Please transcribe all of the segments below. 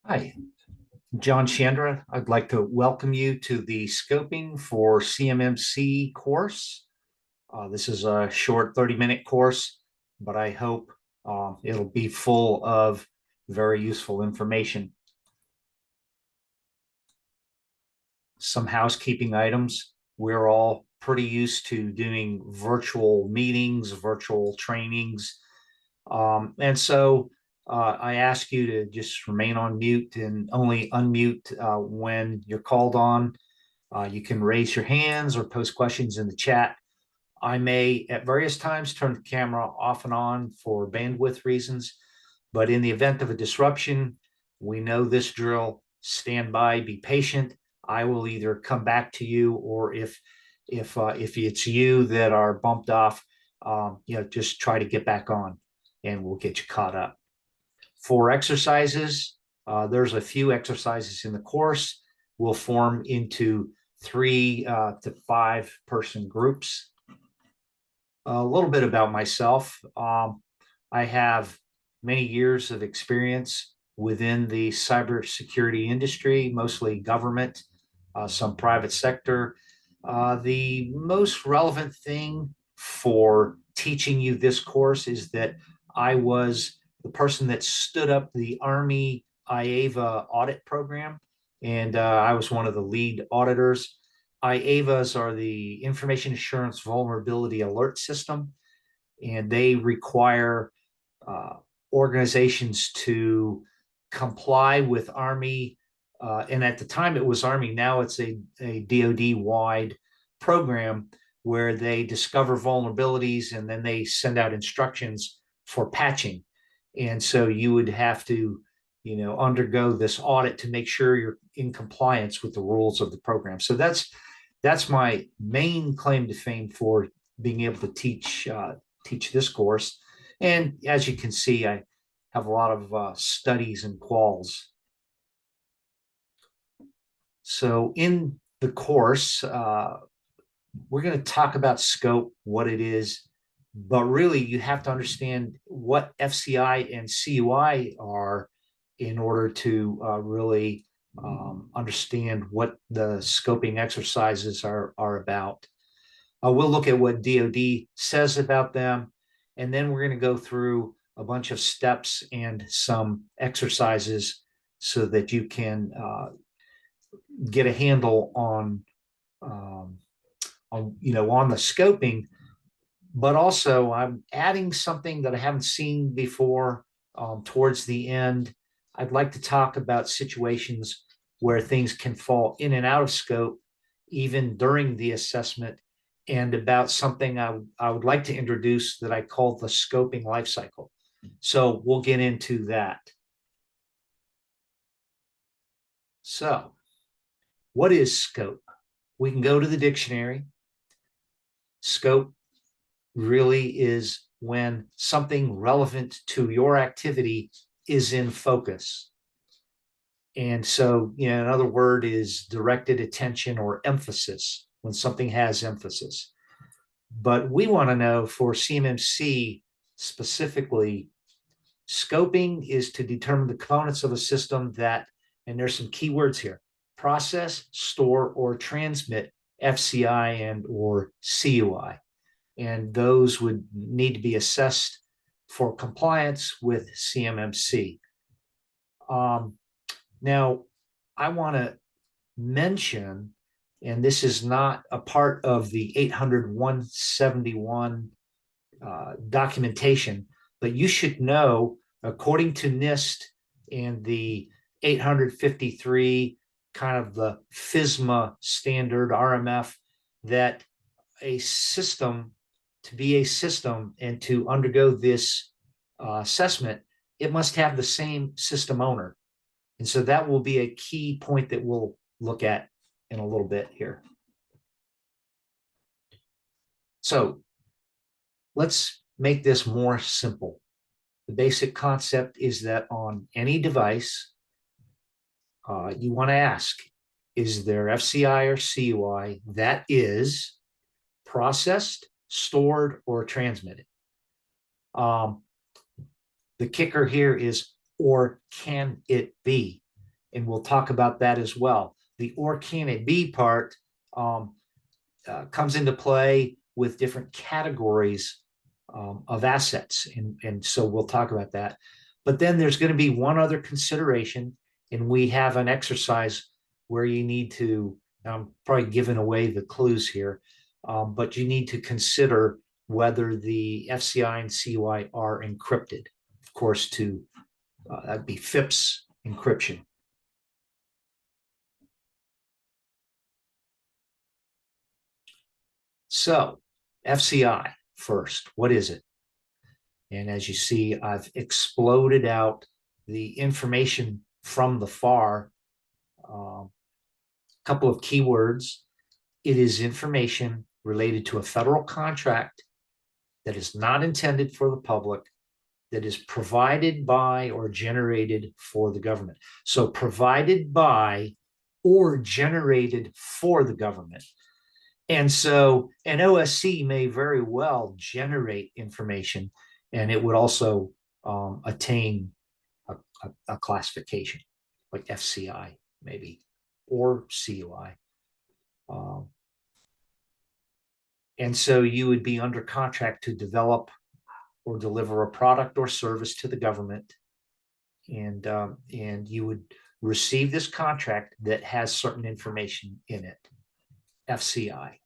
Hi, John Chandra. I'd like to welcome you to the scoping for CMMC course. This is a short 30-minute course, but I hope it'll be full of very useful information. Some housekeeping items. We're all pretty used to doing virtual meetings, virtual trainings. And so I ask you to just remain on mute and only unmute when you're called on. You can raise your hands or post questions in the chat. I may at various times turn the camera off and on for bandwidth reasons, but in the event of a disruption, we know this drill. Stand by, be patient. I will either come back to you, or if it's you that are bumped off, just try to get back on and we'll get you caught up. For exercises, there's a few exercises in the course. We'll form into 3 to 5 person groups. A little bit about myself. I have many years of experience within the cybersecurity industry, mostly government, some private sector. The most relevant thing for teaching you this course is that I was the person that stood up the Army IAVA audit program, and I was one of the lead auditors. IAVAs are the Information Assurance Vulnerability Alert System, and they require uh, organizations to comply with Army. And at the time it was Army, now it's a DoD-wide program where they discover vulnerabilities and then they send out instructions for patching. And so you would have to, undergo this audit to make sure you're in compliance with the rules of the program. So that's my main claim to fame for being able to teach this course. And as you can see, I have a lot of studies and quals. So in the course, we're going to talk about scope, what it is, but really you have to understand what FCI and CUI are in order to really understand what the scoping exercises are about. We'll look at what DoD says about them, and then we're going to go through a bunch of steps and some exercises so that you can get a handle um, on the scoping. But also, I'm adding something that I haven't seen before towards the end. I'd like to talk about situations where things can fall in and out of scope, even during the assessment, and about something I would like to introduce that I call the scoping life cycle. So we'll get into that. So, what is scope? We can go to the dictionary. Scope really is when something relevant to your activity is in focus. And so, another word is directed attention or emphasis, when something has emphasis. But we want to know for CMMC specifically, scoping is to determine the components of a system that, and there's some keywords here, process, store, or transmit FCI and or CUI. And those would need to be assessed for compliance with CMMC. Now, I want to mention, and this is not a part of the 800-171 documentation, but you should know, according to NIST and the 853, kind of the FISMA standard, RMF, that a system, to be a system and to undergo this assessment, it must have the same system owner. And so that will be a key point that we'll look at in a little bit here. So let's make this more simple. The basic concept is that on any device, you want to ask, is there FCI or CUI that is processed, stored, or transmitted? The kicker here is, or can it be? and we'll talk about that as well. The or can it be part comes into play with different categories of assets. And so we'll talk about that. But then there's going to be one other consideration, and we have an exercise where you need to, I'm probably giving away the clues here, but you need to consider whether the FCI and CUI are encrypted. Of course, that'd be FIPS encryption. So FCI first, what is it? And as you see, I've exploded out the information from the FAR. A couple of keywords. It is information related to a federal contract that is not intended for the public, that is provided by or generated for the government. So provided by or generated for the government. And so an OSC may very well generate information, and it would also attain a classification like FCI maybe, or CUI. And so you would be under contract to develop or deliver a product or service to the government, and you would receive this contract that has certain information in it, FCI.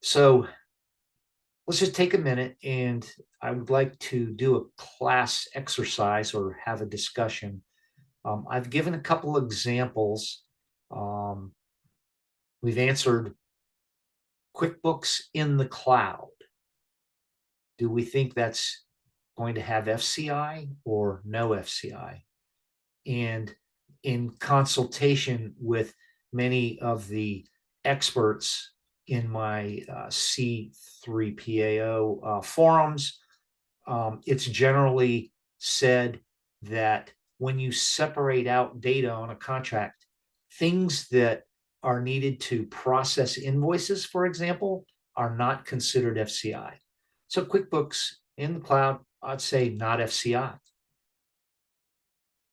So let's just take a minute, and I would like to do a class exercise or have a discussion. I've given a couple of examples. We've answered QuickBooks in the cloud. Do we think that's going to have FCI or no FCI? And in consultation with many of the experts in my C3PAO forums, it's generally said that when you separate out data on a contract, things that are needed to process invoices, for example, are not considered FCI. So QuickBooks in the cloud, I'd say not FCI.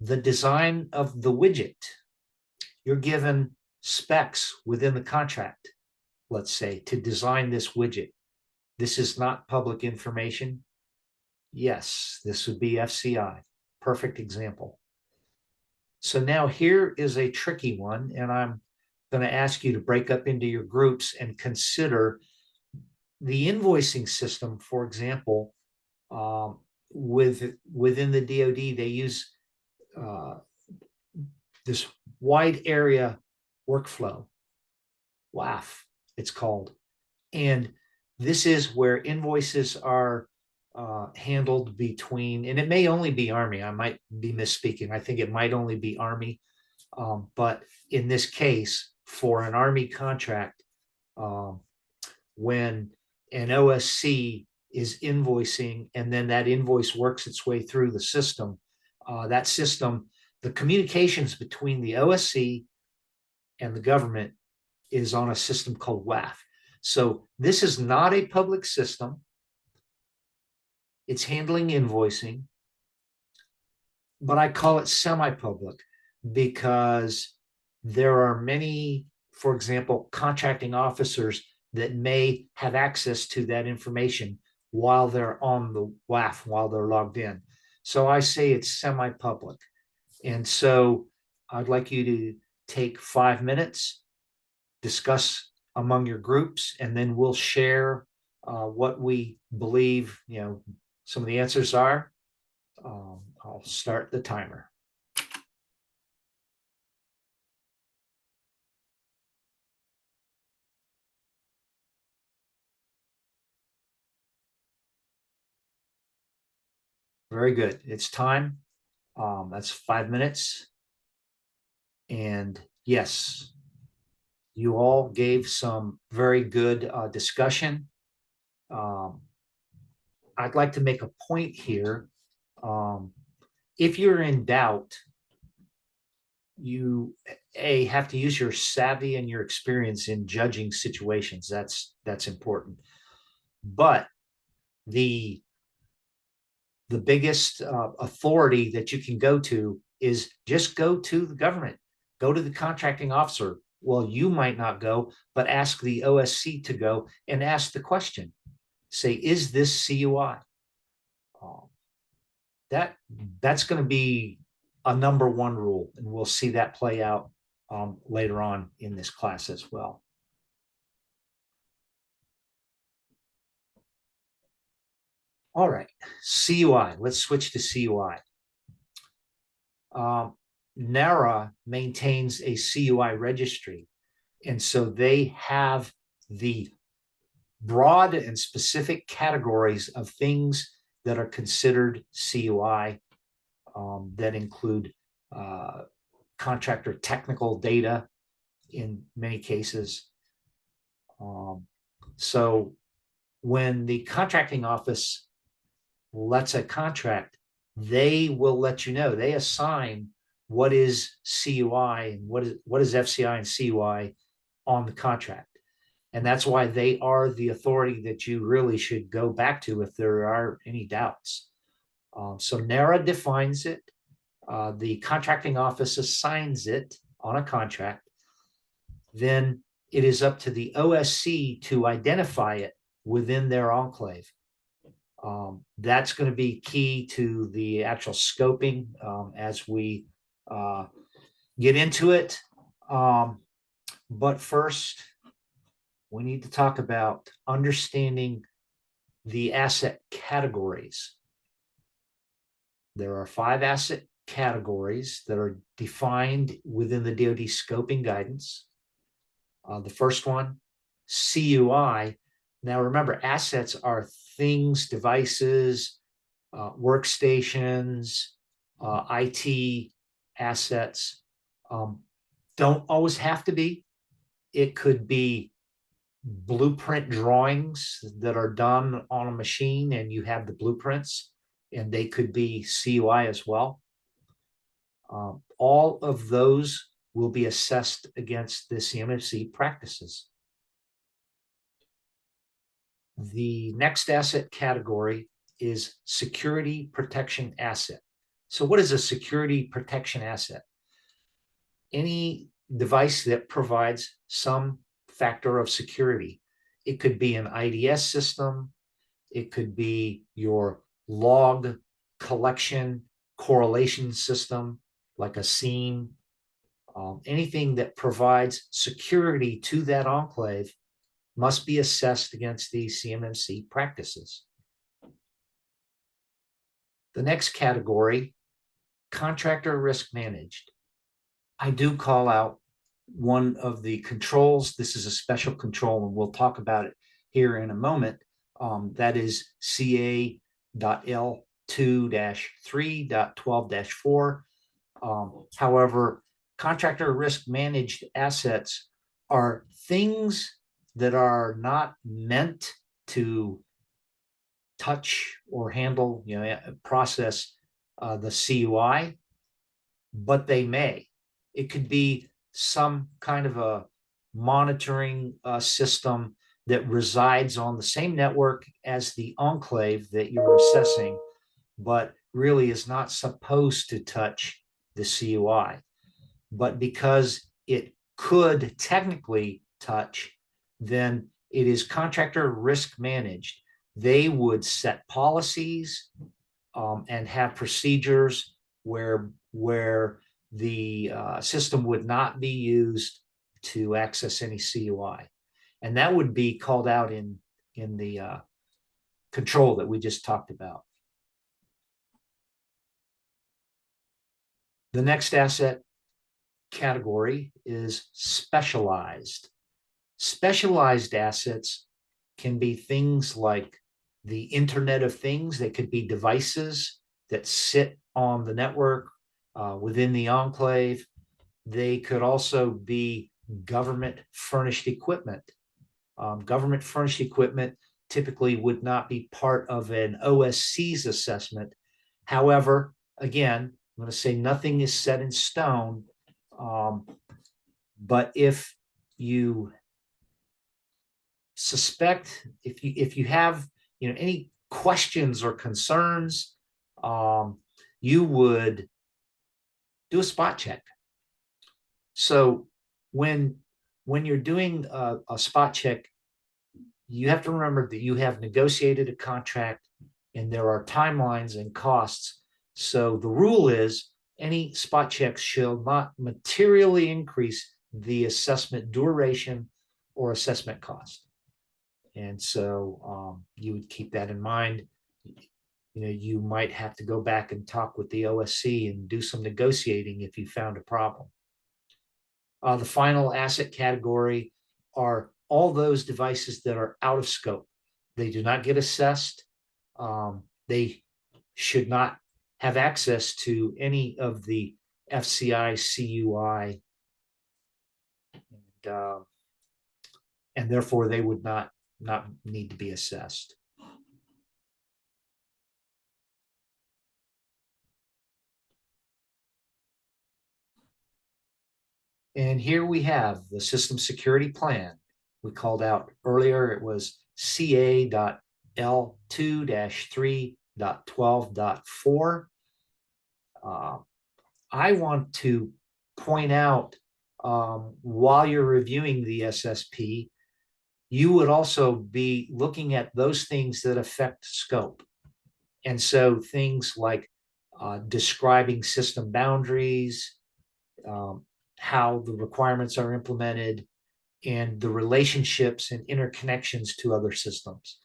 The design of the widget, you're given specs within the contract, let's say, to design this widget. This is not public information. Yes, this would be FCI. Perfect example. So now here is a tricky one, and I'm going to ask you to break up into your groups and consider the invoicing system. For example, within the DoD, they use this wide area workflow, WAF, it's called. And this is where invoices are handled between, and it may only be Army. I might be misspeaking. I think it might only be Army. But in this case, for an Army contract, when an OSC is invoicing and then that invoice works its way through the system, that system, the communications between the OSC and the government is on a system called WAF. So this is not a public system. It's handling invoicing, but I call it semi-public because there are many, for example, contracting officers that may have access to that information while they're on the WAF, while they're logged in. So I say it's semi-public. And so I'd like you to take 5 minutes, discuss among your groups, and then we'll share what we believe, some of the answers are. I'll start the timer. Very good. It's time. That's 5 minutes. And yes, you all gave some very good discussion. I'd like to make a point here. If you're in doubt, you have to use your savvy and your experience in judging situations. That's important. But the the biggest authority that you can go to is just go to the government, go to the contracting officer. Well, you might not go, but ask the OSC to go and ask the question. Say, is this CUI? Um, that's going to be a number one rule, and we'll see that play out later on in this class as well. All right, CUI. Let's switch to CUI. NARA maintains a CUI registry, and so they have the broad and specific categories of things that are considered CUI that include contractor technical data in many cases. So when the contracting office lets a contract, they will let you know. They assign what is CUI and what is FCI and CUI on the contract. And that's why they are the authority that you really should go back to if there are any doubts. So NARA defines it. The contracting office assigns it on a contract. Then it is up to the OSC to identify it within their enclave. That's going to be key to the actual scoping as we get into it. But first, we need to talk about understanding the asset categories. There are 5 asset categories that are defined within the DoD scoping guidance. The first one, CUI. Now remember, assets are things, devices, workstations, IT assets. Don't always have to be. It could be blueprint drawings that are done on a machine and you have the blueprints, and they could be CUI as well. All of those will be assessed against the CMMC practices. The next asset category is security protection asset. So what is a security protection asset? Any device that provides some factor of security. It could be an IDS system. It could be your log collection correlation system, like a SIEM. Anything that provides security to that enclave must be assessed against the CMMC practices. The next category, contractor risk managed. I do call out one of the controls. This is a special control, and we'll talk about it here in a moment. That is CA.L2-3.12-4. However, contractor risk managed assets are things that are not meant to touch or handle, process the CUI, but they may. It could be some kind of a monitoring system that resides on the same network as the enclave that you're assessing, but really is not supposed to touch the CUI. But because it could technically touch, then it is contractor risk managed. They would set policies and have procedures where the system would not be used to access any CUI. And that would be called out in the control that we just talked about. The next asset category is specialized. Specialized assets can be things like the Internet of Things. They could be devices that sit on the network within the enclave. They could also be government furnished equipment. Government furnished equipment typically would not be part of an OSC's assessment. However, again, I'm going to say nothing is set in stone. But if you suspect, if you have any questions or concerns, you would do a spot check. So when you're doing a spot check, you have to remember that you have negotiated a contract and there are timelines and costs. So the rule is any spot checks shall not materially increase the assessment duration or assessment cost. And so you would keep that in mind. You might have to go back and talk with the OSC and do some negotiating if you found a problem. The final asset category are all those devices that are out of scope. They do not get assessed. They should not have access to any of the FCI, CUI, and therefore they would not need to be assessed. And here we have the system security plan. We called out earlier, it was CA.L2-3.12.4. I want to point out while you're reviewing the SSP, you would also be looking at those things that affect scope. And so things like describing system boundaries, how the requirements are implemented, and the relationships and interconnections to other systems.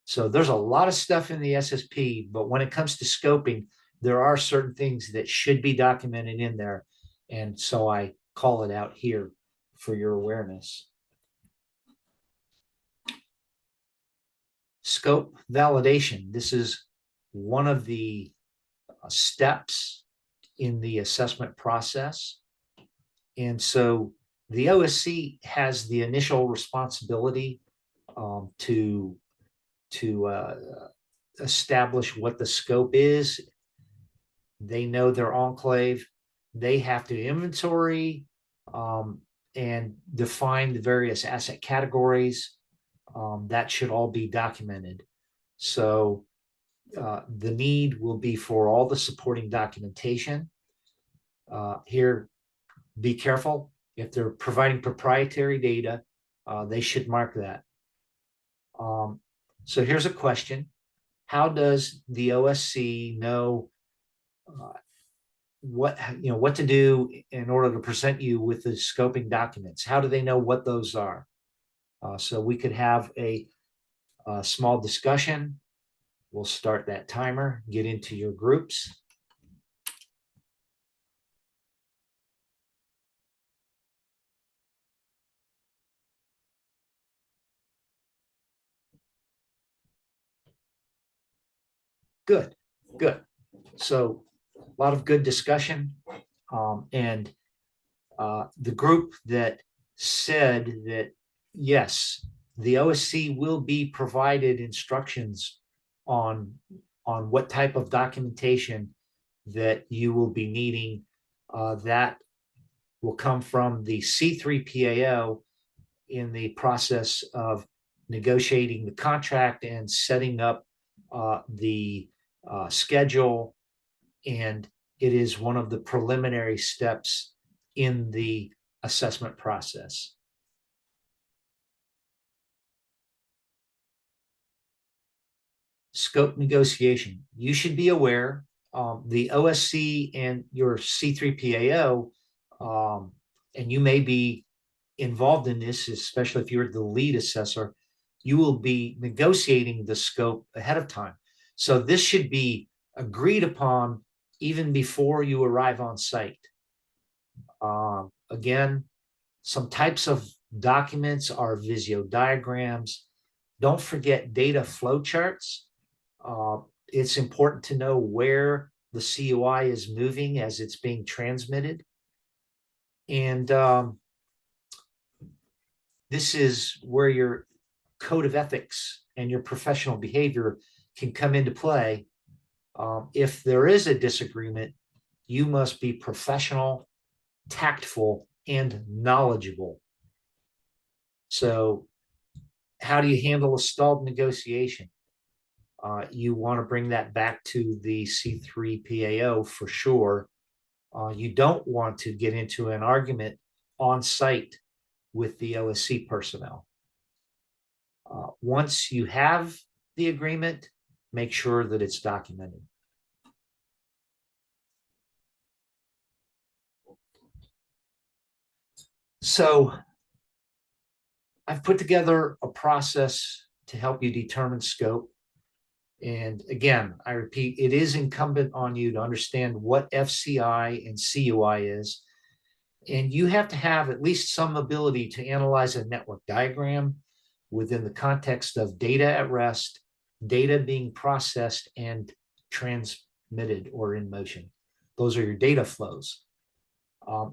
So there's a lot of stuff in the SSP, but when it comes to scoping, there are certain things that should be documented in there. And so I call it out here for your awareness. Scope validation. This is one of the steps in the assessment process. And so the OSC has the initial responsibility to establish what the scope is. They know their enclave. They have to inventory and define the various asset categories. That should all be documented. So the need will be for all the supporting documentation. Here, be careful. If they're providing proprietary data, they should mark that. So here's a question. How does the OSC know what to do in order to present you with the scoping documents? How do they know what those are? So we could have a small discussion. We'll start that timer, get into your groups. Good, good. So a lot of good discussion. And the group that said that, yes, the OSC will be provided instructions on what type of documentation that you will be needing. That will come from the C3PAO in the process of negotiating the contract and setting up the schedule. And it is one of the preliminary steps in the assessment process. Scope negotiation. You should be aware the OSC and your C3PAO, and you may be involved in this, especially if you're the lead assessor, you will be negotiating the scope ahead of time. So this should be agreed upon even before you arrive on site. Again, some types of documents are Visio diagrams. Don't forget data flow charts. It's important to know where the CUI is moving as it's being transmitted. And this is where your code of ethics and your professional behavior can come into play. If there is a disagreement, you must be professional, tactful, and knowledgeable. So how do you handle a stalled negotiation? you want to bring that back to the C3PAO for sure. You don't want to get into an argument on site with the OSC personnel. Once you have the agreement, make sure that it's documented. So I've put together a process to help you determine scope. And again, I repeat, it is incumbent on you to understand what FCI and CUI is. And you have to have at least some ability to analyze a network diagram within the context of data at rest, data being processed and transmitted or in motion. Those are your data flows.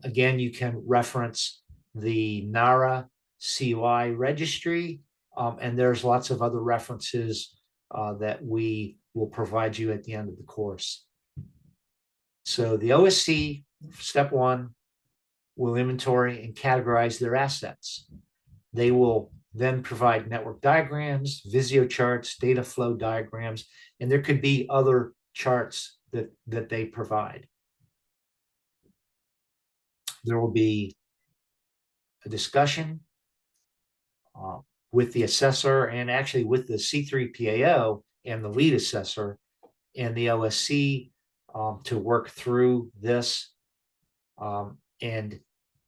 Again, you can reference the NARA CUI registry, and there's lots of other references that we will provide you at the end of the course. So the OSC, step one, will inventory and categorize their assets. They will then provide network diagrams, Visio charts, data flow diagrams, and there could be other charts that they provide. There will be a discussion with the assessor and actually with the C3PAO and the lead assessor and the OSC to work through this. And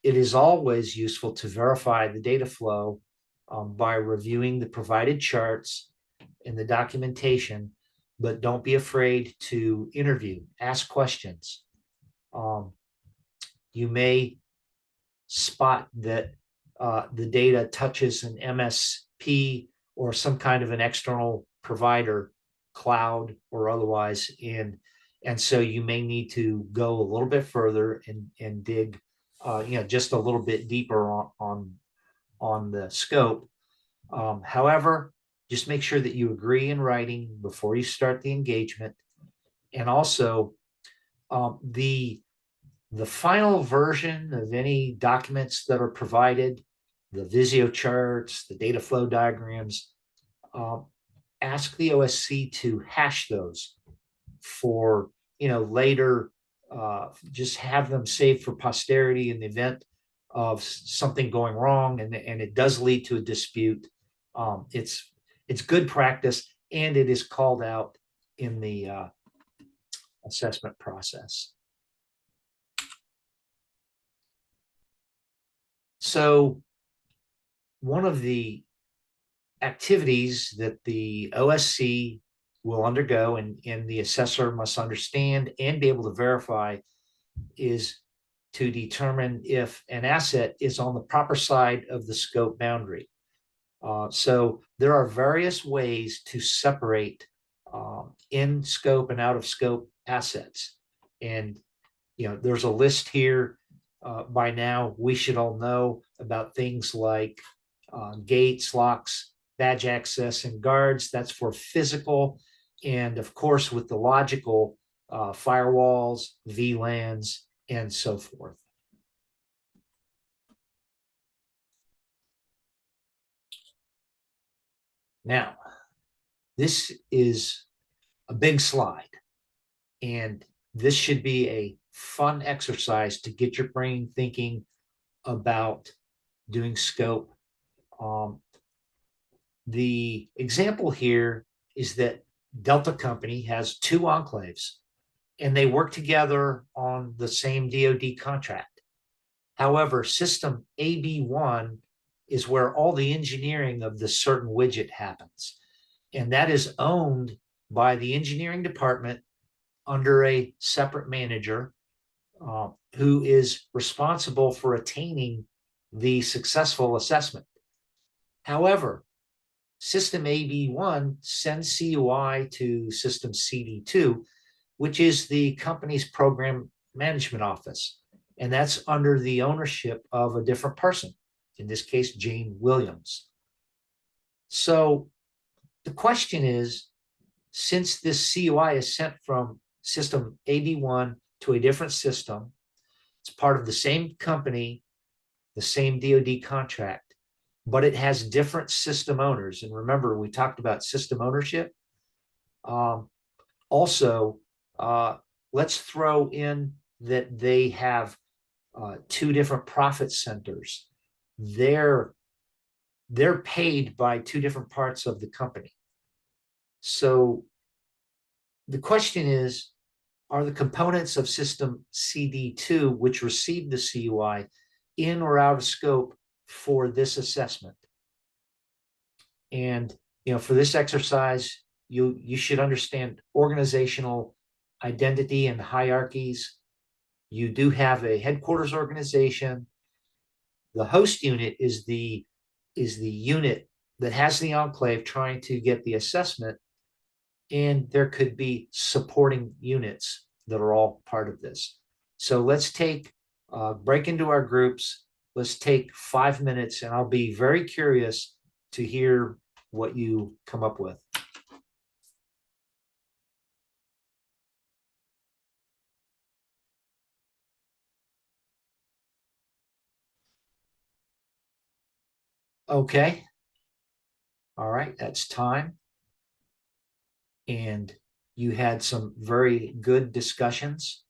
it is always useful to verify the data flow by reviewing the provided charts and the documentation, but don't be afraid to interview, ask questions. You may spot that the data touches an MSP or some kind of an external provider, cloud or otherwise, and so you may need to go a little bit further and dig just a little bit deeper on the scope. However, just make sure that you agree in writing before you start the engagement. And also the final version of any documents that are provided, the Visio charts, the data flow diagrams, ask the OSC to hash those for later. Just have them saved for posterity in the event of something going wrong, and it does lead to a dispute. It's good practice, and it is called out in the assessment process. So one of the activities that the OSC will undergo and the assessor must understand and be able to verify is to determine if an asset is on the proper side of the scope boundary. So there are various ways to separate in scope and out of scope assets. And there's a list here. By now, we should all know about things like gates, locks, badge access, and guards. That's for physical. And of course, with the logical, firewalls, VLANs, and so forth. Now, this is a big slide, and this should be a fun exercise to get your brain thinking about doing scope. The example here is that Delta Company has two enclaves, and they work together on the same DoD contract. However, system AB1 is where all the engineering of this certain widget happens, and that is owned by the engineering department under a separate manager who is responsible for attaining the successful assessment. However, system AB1 sends CUI to system CD2, which is the company's program management office, and that's under the ownership of a different person, in this case, Jane Williams. So the question is, since this CUI is sent from system AB1 to a different system, it's part of the same company, the same DoD contract, but it has different system owners. And remember, we talked about system ownership. Also, let's throw in that they have two different profit centers. They're paid by two different parts of the company. So the question is, are the components of system CD2, which received the CUI, in or out of scope for this assessment? And for this exercise, you should understand organizational identity and hierarchies. You do have a headquarters organization. The host unit is the unit that has the enclave trying to get the assessment, and there could be supporting units that are all part of this. So let's break into our groups. Let's take 5 minutes, and I'll be very curious to hear what you come up with. Okay. All right, that's time. And you had some very good discussions.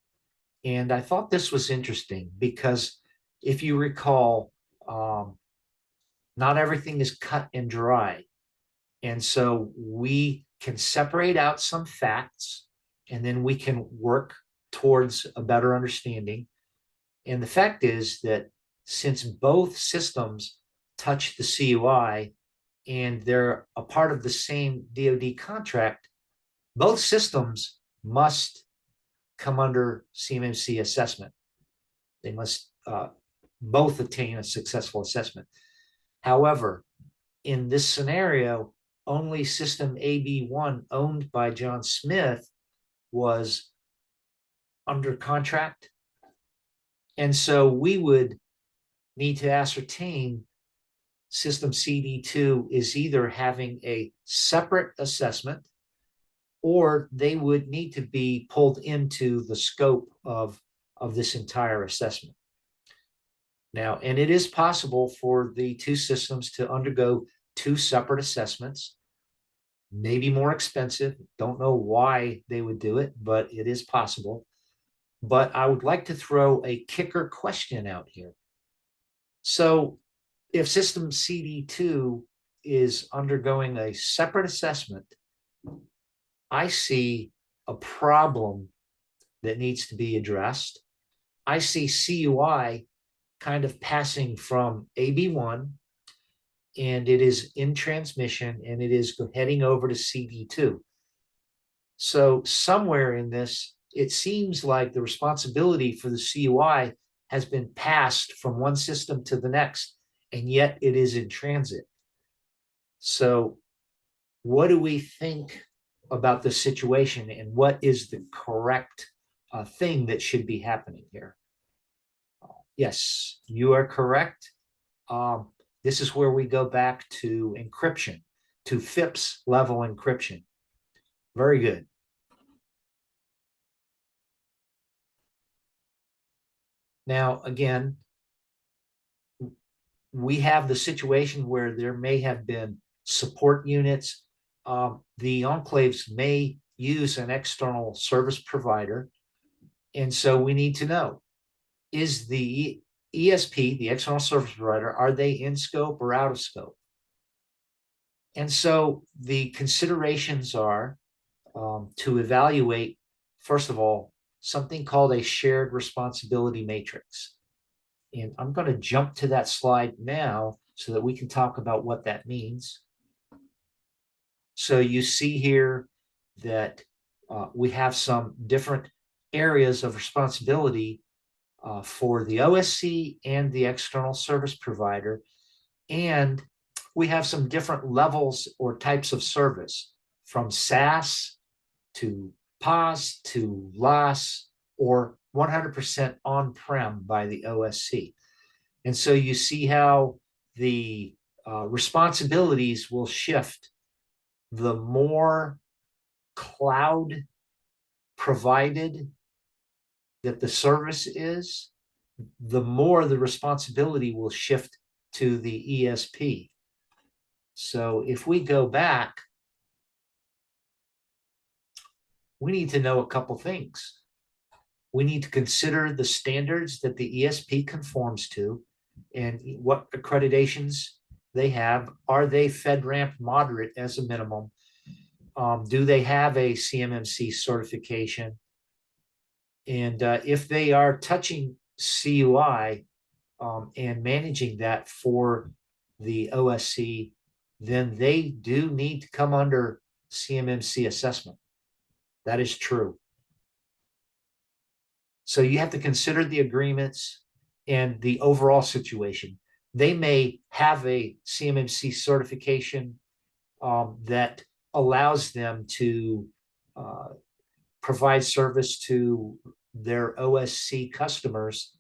And I thought this was interesting because if you recall, not everything is cut and dry. And so we can separate out some facts, and then we can work towards a better understanding. And the fact is that since both systems touch the CUI and they're a part of the same DoD contract, both systems must come under CMMC assessment. They must both attain a successful assessment. However, in this scenario, only system AB1, owned by John Smith, was under contract. And so we would need to ascertain system CD2 is either having a separate assessment, or they would need to be pulled into the scope of this entire assessment. Now, and it is possible for the two systems to undergo two separate assessments, maybe more expensive. Don't know why they would do it, but it is possible. But I would like to throw a kicker question out here. So if system CD2 is undergoing a separate assessment, I see a problem that needs to be addressed. I see CUI kind of passing from AB1, and it is in transmission, and it is heading over to CD2. So somewhere in this, it seems like the responsibility for the CUI has been passed from one system to the next, and yet it is in transit. So what do we think about the situation, and what is the correct thing that should be happening here? Yes, you are correct. This is where we go back to encryption, to FIPS level encryption. Very good. Now, again, we have the situation where there may have been support units. The enclaves may use an external service provider. And so we need to know, is the ESP, the external service provider, are they in scope or out of scope? And so the considerations are to evaluate, first of all, something called a shared responsibility matrix. And I'm going to jump to that slide now so that we can talk about what that means. So you see here that we have some different areas of responsibility for the OSC and the external service provider. And we have some different levels or types of service, from SaaS to PaaS to LaaS, or 100% on-prem by the OSC. And so you see how the responsibilities will shift. The more cloud provided that the service is, the more the responsibility will shift to the ESP. So if we go back, we need to know a couple things. We need to consider the standards that the ESP conforms to and what accreditations they have. Are they FedRAMP moderate as a minimum? Do they have a CMMC certification? And if they are touching CUI and managing that for the OSC, then they do need to come under CMMC assessment. That is true. So you have to consider the agreements and the overall situation. They may have a CMMC certification that allows them to provide service to their OSC customers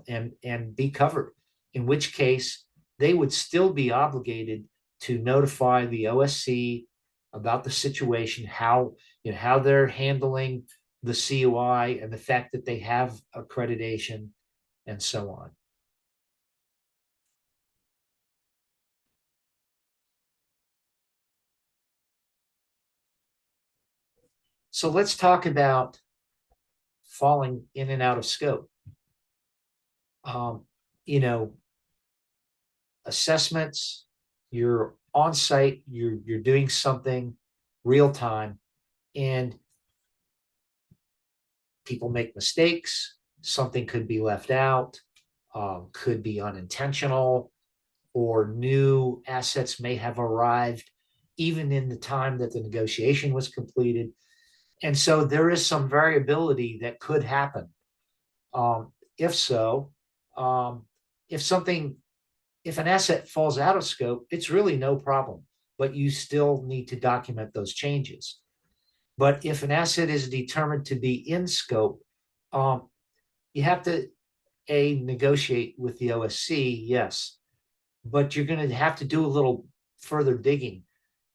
and be covered, in which case they would still be obligated to notify the OSC about the situation, how they're handling the CUI and the fact that they have accreditation and so on. So let's talk about falling in and out of scope. Um, you know, assessments, you're on site, you're doing something real time, and people make mistakes. Something could be left out, could be unintentional, or new assets may have arrived even in the time that the negotiation was completed. And so there is some variability that could happen. If so, um, if something, if an asset falls out of scope, it's really no problem, but you still need to document those changes. But if an asset is determined to be in scope, um, you have to negotiate with the OSC, yes, but you're going to have to do a little further digging.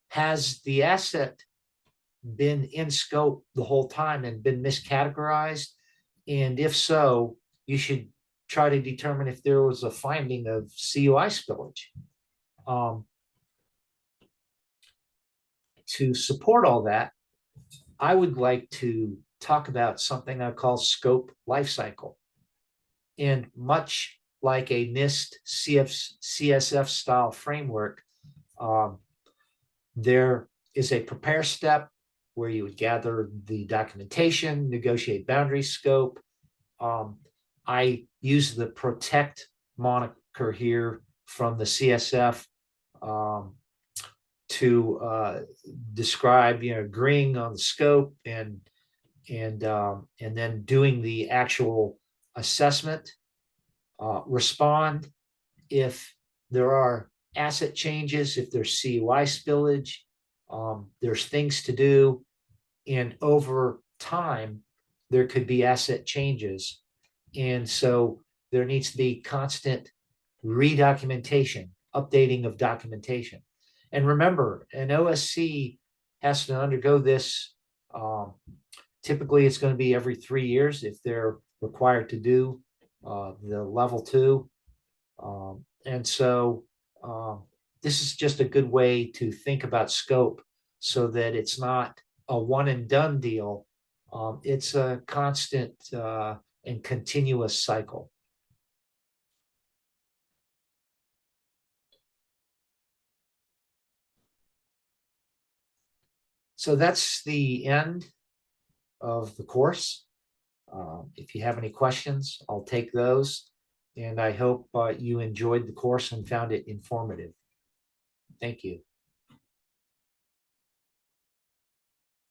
Has the asset been in scope the whole time and been miscategorized? And if so, you should try to determine if there was a finding of CUI spillage. To support all that, I would like to talk about something I call scope lifecycle. And much like a NIST CSF style framework, there is a prepare step where you would gather the documentation, negotiate boundary scope. I use the protect moniker here from the CSF to describe, agreeing on the scope and then doing the actual assessment. Respond if there are asset changes, if there's CUI spillage, there's things to do, and over time there could be asset changes, and so there needs to be constant redocumentation, updating of documentation. And remember, an OSC has to undergo this. Typically, it's going to be every 3 years if they're required to do the level 2. And so this is just a good way to think about scope so that it's not a one and done deal. It's a constant and continuous cycle. So that's the end of the course. If you have any questions, I'll take those. And I hope you enjoyed the course and found it informative. Thank you.